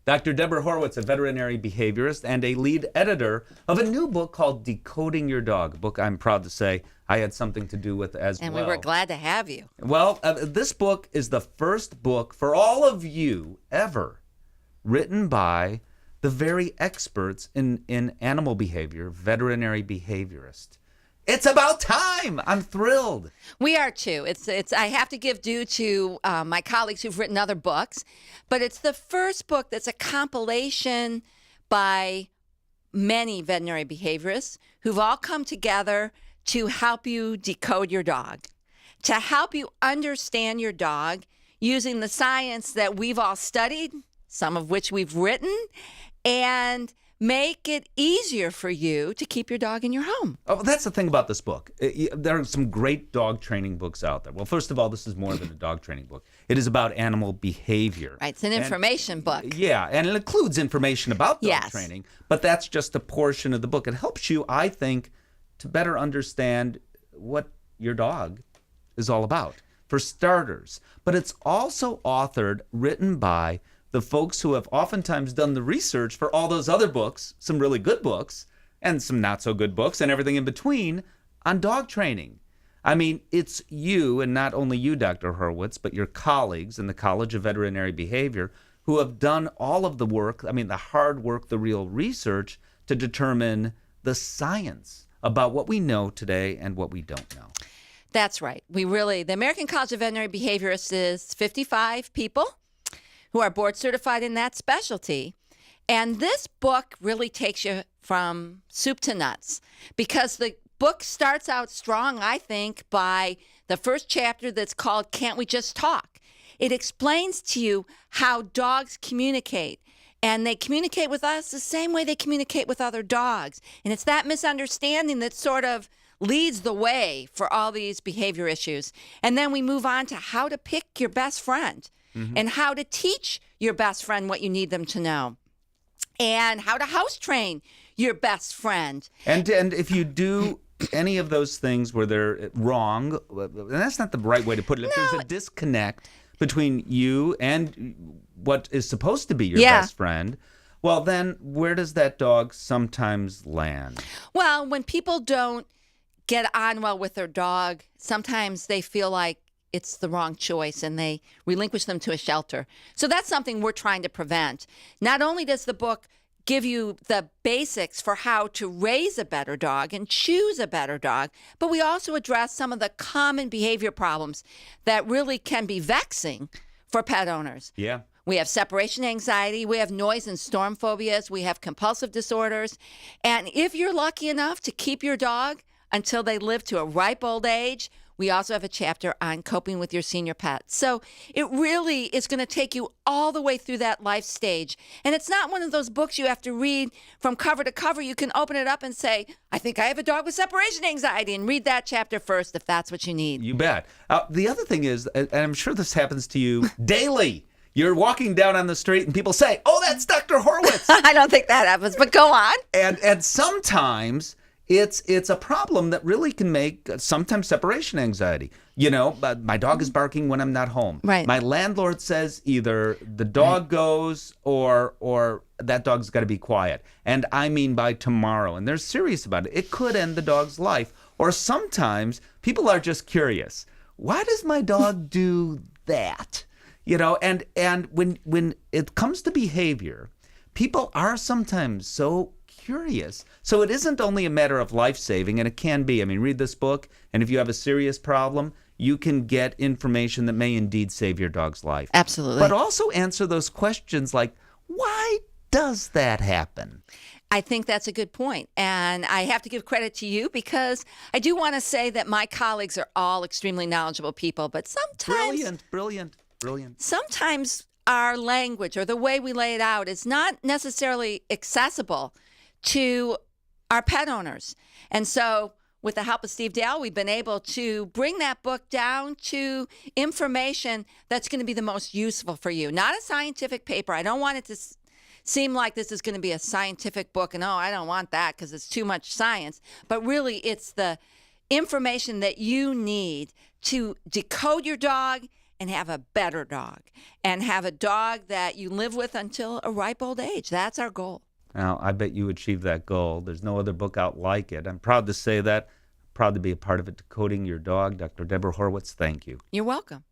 Dr. Debra Horwitz, a veterinary behaviorist and a lead editor of a new book called Decoding Your Dog, a book I'm proud to say I had something to do with as well. And we were glad to have you. Well, this book is the first book for all of you ever written by the very experts in animal behavior, veterinary behaviorists. It's about time. I'm thrilled. We are too. It's. I have to give due to my colleagues who've written other books, but it's the first book that's a compilation by many veterinary behaviorists who've all come together to help you decode your dog, to help you understand your dog using the science that we've all studied, some of which we've written, and make it easier for you to keep your dog in your home. Oh, that's the thing about this book. There are some great dog training books out there. Well, first of all, this is more than a dog training book. It is about animal behavior. Right, it's an information book. Yeah, and it includes information about dog Yes. training, but that's just a portion of the book. It helps you, I think, to better understand what your dog is all about, for starters. But it's also written by the folks who have oftentimes done the research for all those other books, some really good books, and some not so good books, and everything in between, on dog training. I mean, it's you, and not only you, Dr. Horwitz, but your colleagues in the College of Veterinary Behavior who have done all of the work, I mean, the hard work, the real research, to determine the science about what we know today and what we don't know. That's right. The American College of Veterinary Behaviorists is 55 people who are board certified in that specialty. And this book really takes you from soup to nuts, because the book starts out strong, I think, by the first chapter that's called Can't We Just Talk? It explains to you how dogs communicate. And they communicate with us the same way they communicate with other dogs. And it's that misunderstanding that sort of leads the way for all these behavior issues. And then we move on to how to pick your best friend. Mm-hmm. And how to teach your best friend what you need them to know, and how to house train your best friend. And if you do any of those things where they're wrong, and that's not the right way to put it. If there's a disconnect between you and what is supposed to be your best friend, well, then where does that dog sometimes land? Well, when people don't get on well with their dog, sometimes they feel like it's the wrong choice, and they relinquish them to a shelter. So that's something we're trying to prevent. Not only does the book give you the basics for how to raise a better dog and choose a better dog, but we also address some of the common behavior problems that really can be vexing for pet owners. Yeah. We have separation anxiety, we have noise and storm phobias, we have compulsive disorders. And if you're lucky enough to keep your dog until they live to a ripe old age, we also have a chapter on coping with your senior pet. So it really is going to take you all the way through that life stage. And it's not one of those books you have to read from cover to cover. You can open it up and say, I think I have a dog with separation anxiety, and read that chapter first if that's what you need. You bet. The other thing is, and I'm sure this happens to you daily, you're walking down on the street and people say, oh, that's Dr. Horwitz. I don't think that happens, but go on. And sometimes it's a problem that really can make sometimes separation anxiety. You know, my dog is barking when I'm not home. Right. My landlord says either the dog goes or that dog's got to be quiet. And I mean by tomorrow. And they're serious about it. It could end the dog's life. Or sometimes people are just curious. Why does my dog do that? You know, and when it comes to behavior, people are sometimes so curious. So it isn't only a matter of life-saving, and it can be. I mean, read this book, and if you have a serious problem, you can get information that may indeed save your dog's life. Absolutely. But also answer those questions like, why does that happen? I think that's a good point. And I have to give credit to you, because I do want to say that my colleagues are all extremely knowledgeable people, but sometimes... Brilliant. Sometimes our language or the way we lay it out is not necessarily accessible to our pet owners. And so with the help of Steve Dale, we've been able to bring that book down to information that's going to be the most useful for you. Not a scientific paper. I don't want it to seem like this is going to be a scientific book and, oh, I don't want that because it's too much science. But really, it's the information that you need to decode your dog and have a better dog and have a dog that you live with until a ripe old age. That's our goal. Now, I bet you achieved that goal. There's no other book out like it. I'm proud to say that. Proud to be a part of it. Decoding Your Dog. Dr. Debra Horwitz, thank you. You're welcome.